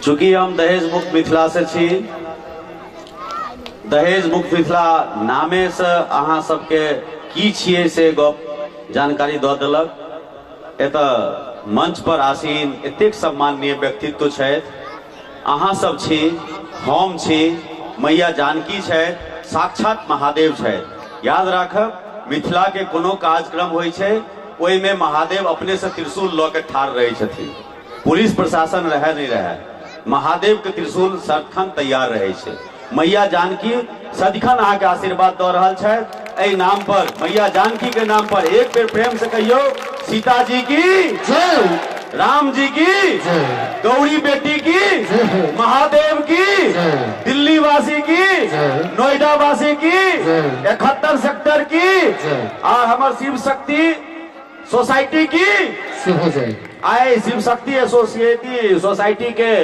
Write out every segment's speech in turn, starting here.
चूँकि हम दहेज मुक्त मिथिला से छी, दहेज मुक्त मिथिला नामे से अहाँ सबके की छियै से गप जानकारी दऽ देलक। एतऽ मंच पर आसीन एतेक सम्माननीय व्यक्तित्व छथि, अहाँ सब छी, हम छी, मैया जानकी छथि, साक्षात महादेव छथि। याद राखब, मिथिला के कोनो कार्यक्रम होइ छै ओहि में महादेव अपने से त्रिशूल लऽ के ठाढ़ रहे छथिन। पुलिस प्रशासन रहे नहीं रहे, महादेव के त्रिशूल सदखन तैयार रहे छे। मैया जानकी सदखन अहाँ के आशीर्वाद दऽ रहल छथि। एहि नाम पर, मैया जानकी के नाम पर एक बेर प्रेम से कहियो, सीता जी की जय, राम जी की जय, गौरी बेटी की, महादेव की, दिल्ली वासी की, नोएडा वासी की, 71 सेक्टर की, और हमार शिव शक्ति सोसाइटी की आए शिव शक्ति एसोसिएटी सोसाइटी के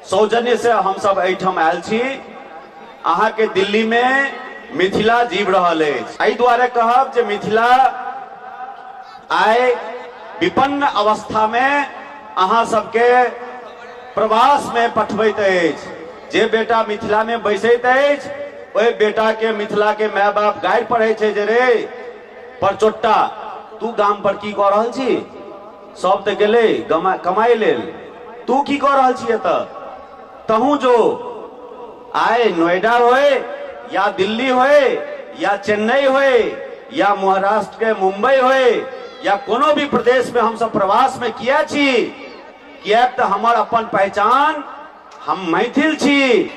सौजन्य से हम सब एहिठाम आयल छी। अहाँ के दिल्ली में मिथिला जीव रहल अछि। एहि दुआरे कहब जे मिथिला आइ विपन्न अवस्था में अहाँ सबके प्रवास में पठबैत अछि। जे बेटा मिथिला में बैसैत अछि, ओहि बेटा के मिथिला के माय बाप गारि पढ़ै छै जे रे परचोट्टा तू गाम पर की कऽ रहल छी, सब तऽ गेलै कमाई लेल, तू की कऽ रहल छी एतऽ, तहू जो आए नोएडा होए या दिल्ली होए या चेन्नई होए या महाराष्ट्र के मुंबई होए या कोनो भी प्रदेश में हम सब प्रवास में किया छी, किया तो हमार अपन पहचान, हम मैथिल छी।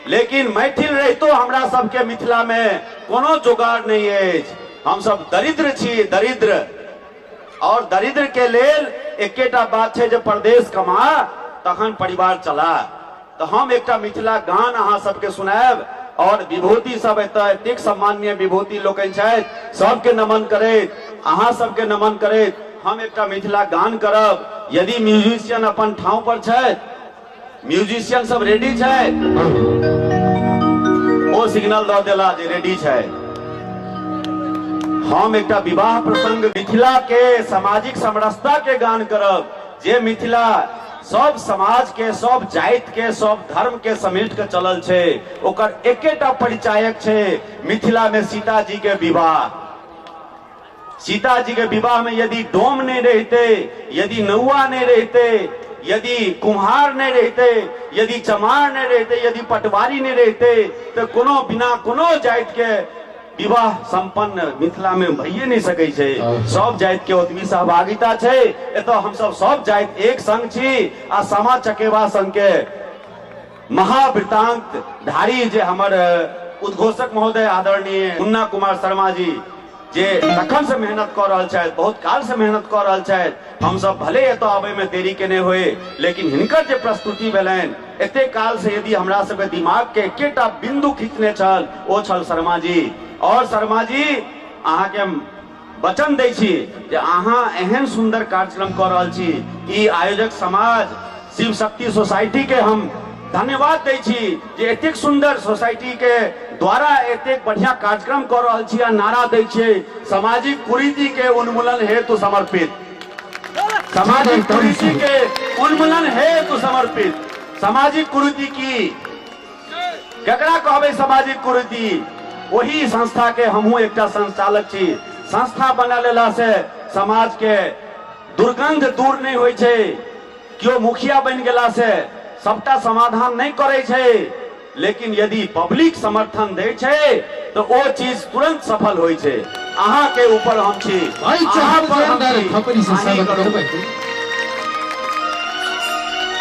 लेकिन मैथिल रहितो हमरा सबके मिथिला में कोनो जुगाड़ नहीं अछि। हम सब दरिद्र छी, दरिद्र, और दरिद्र के लेल एकेटा बात है, जब परदेश कमा तखन परिवार चला। तो हम एकटा मिथिला गान अहाँ सबके सुनाएब, और विभूति सब एतेक सम्माननीय विभूति लोकनि छथि, सबके नमन करैत, अहाँ सबके नमन करैत हम एकटा मिथिला गान करब। यदि म्यूजिशियन अपन ठाव पर छथि, म्यूजिशियन सब रेडी छथि, ओ सिग्नल दऽ देला जे रेडी छथि। हम एकटा विवाह प्रसंग मिथिला के सामाजिक समरसता के गान करब, जे मिथिला सब समाज के, सब जाति के, सब धर्म के समेट के चलल छे। ओकर एकेटा परिचायक छे, मिथिला में सीता जी के विवाह। सीता जी के विवाह में यदि डोम नहीं रहते, यदि नौआ नहीं रहते, यदि कुम्हार नहीं रहते, यदि चमार नहीं रहते, यदि पटवारी नहीं रहते, तो कोनो बिना कोनो जाति के विवाह संपन्न मिथिला में भइए नहीं सकै छै। सब जाति के ओतबी सहभागिता छै। एतऽ हम सब जाति एक संग छी। आ सामा चकेवा संघ के महावृतांत धारी जे हमर उद्घोषक महोदय आदरणीय मुन्ना कुमार शर्मा जी, जे तखन से मेहनत कर रहल छथि, बहुत काल से मेहनत कर रहल छथि। हम सब भले एतऽ आबे में देरी केने होए, लेकिन हिनकर जे प्रस्तुति भेलनि एते काल से, यदि हमरा सबके दिमाग के एकेटा बिंदु खींचने छल, ओ छल शर्मा जी। और शर्मा जी अहाँ के वचन दै छी जे अहाँ एहन सुंदर कार्यक्रम कर रहल छी। ई आयोजक समाज शिव शक्ति सोसाइटी के हम धन्यवाद दै छी जे एतेक सुंदर सोसाइटी के द्वारा एतेक बढ़िया कार्यक्रम कर रहल छी। आ नारा दै छियै, सामाजिक कुरीति के उन्मूलन हेतु समर्पित, सामाजिक कुरीति के उन्मूलन हेतु समर्पित। सामाजिक कुरीति की केकरा कहबै? सामाजिक कुरीति वही संस्था के हमहू एकटा संचालक छी। संस्था बना लेला से समाज के दुर्गंध दूर नहीं होय छै। क्यों मुखिया बन गेला से सबटा समाधान नहीं करे छै, लेकिन यदि पब्लिक समर्थन दे छै तो वो चीज तुरंत सफल होय छै। अहाँ के ऊपर हम छी, अहाँ पर हम छी।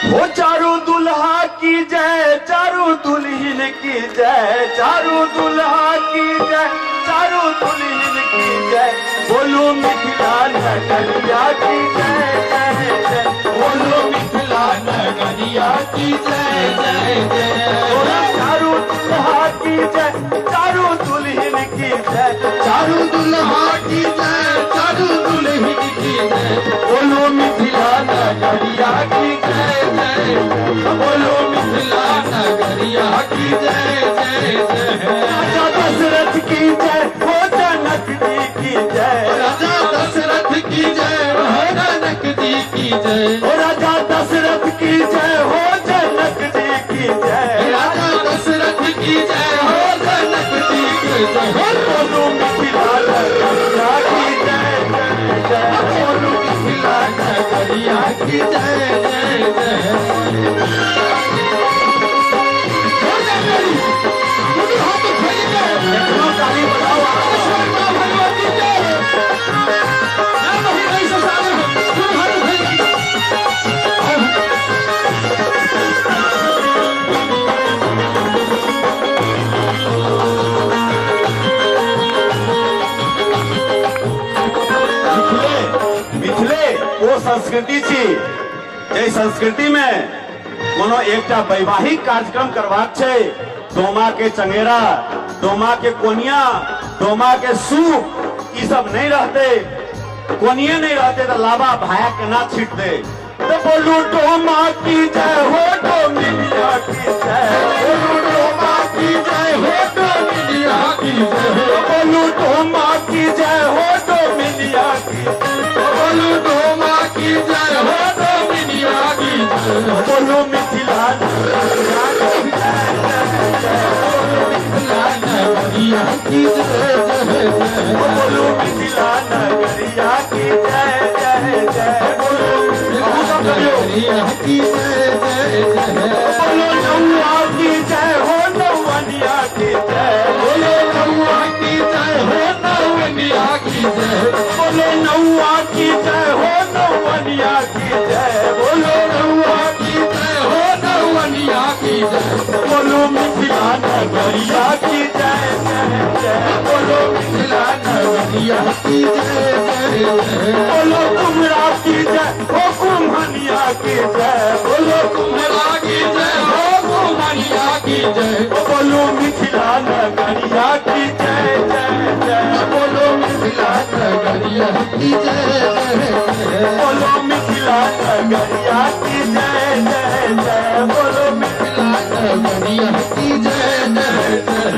हो चारू दुल्हा की जय, चारू दुल्हन की जय, चारू दुल्हा की जय, चारू दुल्हन की जय। बोलो मिथिला नगरिया की जय जय जय, बोलो मिथिला नगरिया की जय जय जय। चारू दुल्हा की जय, चारू दुल्हन की जय, चारू दुल्हा की जय, चारू दुल्हन की जय। बोलो मिथिला नगरिया की जय जय, बोलो मिथिला नगरिया की जय जय जय। राजा दशरथ की जय, हो जनक जी की जय, राजा दशरथ की जय, हो जनक जी की जय, राजा दशरथ की जय, हो की जय, राजा दशरथ की जय हो, जनक जी की जय हो, बोलो मिथिला नगरिया की जय जय जय, बोलो मिथिला नगरिया की जय जय जय। देखो ताली बजाओ वो संस्कृति छी जे संस्कृति में कोनो एकटा वैवाहिक कार्यक्रम करबाक छै, डोमा के चंगेरा, डोमा के कोनिया, डोमा के सूप ई सब नहीं रहते, कोनिये नहीं रहते तो लावा भाया के ना छिटते। तो बोलू डोमा की जय हो, डोमिनिया की जय, बोलो डोमा की जय हो, डोमिनिया की जय हो, बोलू डोमा की जय हो, डोमिनिया की, बोलो डोमा की जय हो, डोमिनिया की जय हो, बोलू मिथिला नगरिया की जय जय जय, मिथिला नगरिया की जय जय जय, बोलू मिथिला नगरिया की जय जय जय, बोलो नगरिया की जय जय जय, बोलो नौआ की जय हो, नौवनिया की जय, बोलो नौआ की जय हो, नौवनिया की जय, बोलो नौआ की जय हो, नौवनिया की जय, बोलो नौआ की जय हो, नौवनिया की जय, बोलो मिथिला नगरिया की जय जय जय, बोलो मिथिला नगरिया की जय जय जय, बोलो कुम्हरा की जय हो, कुम्हनिया की जय, बोलो कुम्हरा की जय हो, कुम्हनिया की जय, बोलो मिथिला नगरिया की जय जय जय, बोलो मिथिला नगरिया की जय जय जय, बोलो मिथिला नगरिया की जय जय जय, बोलो मिथिला नगरिया की जय जय जय।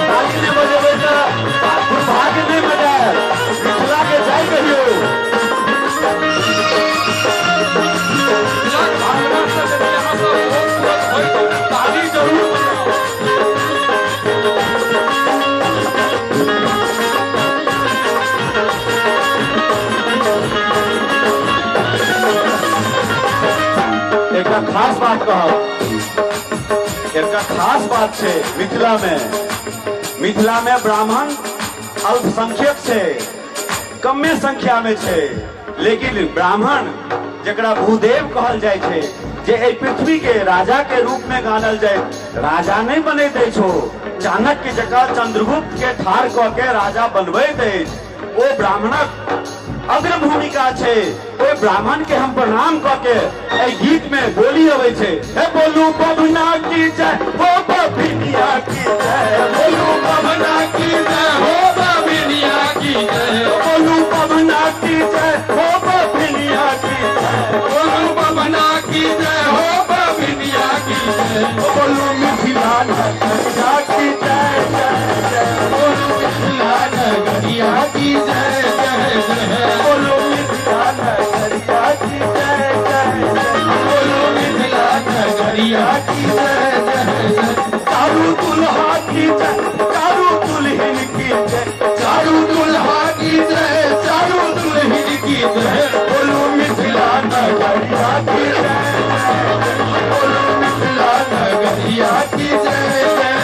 ताली नहीं बजेबै तऽ भाग्य नहीं बजाय, मिथिला के जय कहियो। ताली जरूर एकटा खास बात कहब, एकटा खास बात छै मिथिला में ब्राह्मण अल्पसंख्यक छै, कमे संख्या में छै, लेकिन ब्राह्मण जकरा भूदेव कहल जाय छै, जे एहि पृथ्वी के राजा के रूप में गानल जाय, राजा नहीं बनैत छो, चाणक्य जकाँ चंद्रगुप्त के ठार कऽ के राजा बनबैत अछि, ओ ब्राह्मणक अग्र भूमिका छै। ओहि ब्राह्मण के हम प्रणाम कऽ के एहि गीत में बोली अबै छै, हे बोलू बभना की जय हो, बभिनिया की जय, बोलू बभना की जय हो, बभिनिया की जय, बोलू बभना की जय हो, बभिनिया की जय, बोलो बभना की जय हो, बभिनिया की जय, बोलू मिथिला नगरिया की जय जय जय, बोलो मिथिला नगरिया की जय जय जय, बोलो मिथिला नगरिया की जय जय जय, बोलो मिथिला नगरिया की जय जय जय, चारू दुल्हा की जय, चारू दुल्हन की जय, चारू दुल्हा की जय, चारू दुल्हन की जय, बोलो मिथिला नगरिया की जय, बोलो मिथिला नगरिया की जय जय जय,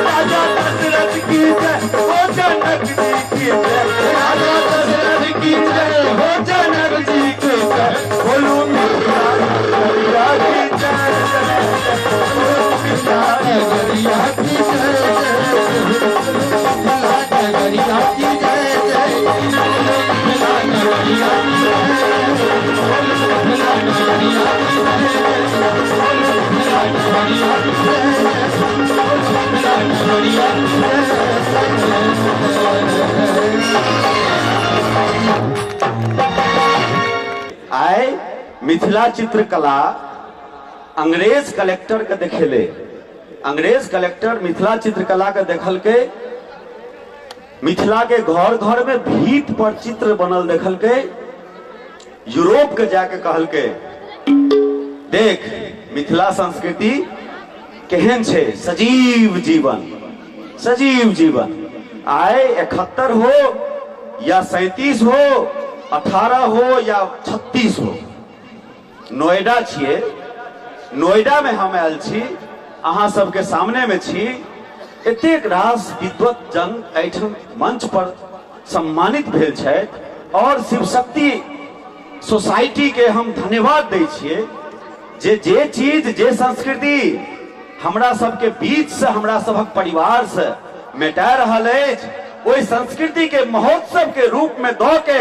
राजा दशरथ की जय हो, जनक जी की जय, राजा दशरथ की जय हो, जनक जी की जय, बोलो मिथिला नगरिया की जय जय जय, बोलो मिथिला नगरिया की जय जय, मिथिला नगरिया की जय जय, मिथिला नगरिया की जय, मिथिला नगरिया की जय, मिथिला नगरिया की जय, मिथिला नगरिया की आय मिथिला चित्रकला अंग्रेज कलेक्टर के देखेले, अंग्रेज कलेक्टर मिथिला चित्रकला के देखल के मिथिला के घर घर में भीत पर चित्र बनल देखल के, यूरोप के जाके कहल के देख मिथिला संस्कृति केहन छे, सजीव जीवन, सजीव जीवन। आए 71 हो या 37 हो, 18 हो या 36 हो, नोएडा छिए, नोएडा में हम आयल छी, अहाँ सबके सामने में छी। एतेक रास विद्वत जन एठन मंच पर सम्मानित भेल छै और शिव शक्ति सोसाइटी के हम धन्यवाद दै छियै जे चीज जे संस्कृति हमरा सबके बीच से, हमरा सबक परिवार से मेटा रहल अछि, ओहि संस्कृति के महोत्सव के रूप में दऽ के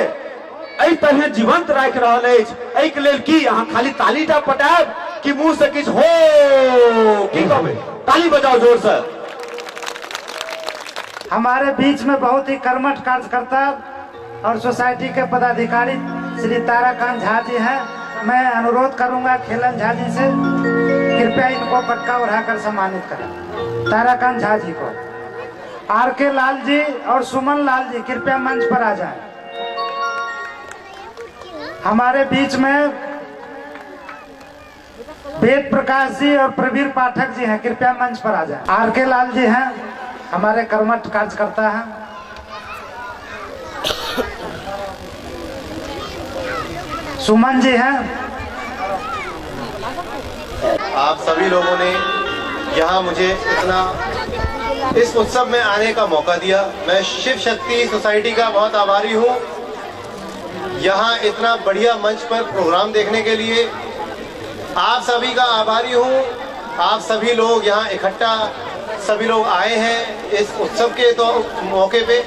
एहि तरह जीवंत राखि रहल अछि। एहि के लेल की अहाँ खाली तालीटा पटायब कि मुंह से किछु हो, की कहबै? ताली बजाओ जोर से। हमारे बीच में बहुत ही कर्मठ कार्यकर्ता और सोसाइटी के पदाधिकारी श्री ताराकांत झा जी हैं। मैं अनुरोध करूंगा खेलन झा जी से, कृपया इनको पटका उड़ाकर सम्मानित करें। ताराकांत झा जी को, आर.के. लाल जी और सुमन लाल जी कृपया मंच पर आ जाएं। हमारे बीच में वेद प्रकाश जी और प्रवीर पाठक जी हैं, कृपया मंच पर आ जाएं। आर.के. लाल जी हैं, हमारे कर्मठ कार्यकर्ता हैं। सुमन जी हैं। आप सभी लोगों ने यहाँ मुझे इतना इस उत्सव में आने का मौका दिया। मैं शिव शक्ति सोसाइटी का बहुत आभारी हूँ। यहाँ इतना बढ़िया मंच पर प्रोग्राम देखने के लिए आप सभी का आभारी हूँ। आप सभी लोग यहाँ इकट्ठा सभी लोग आए हैं इस उत्सव के तो मौके पे।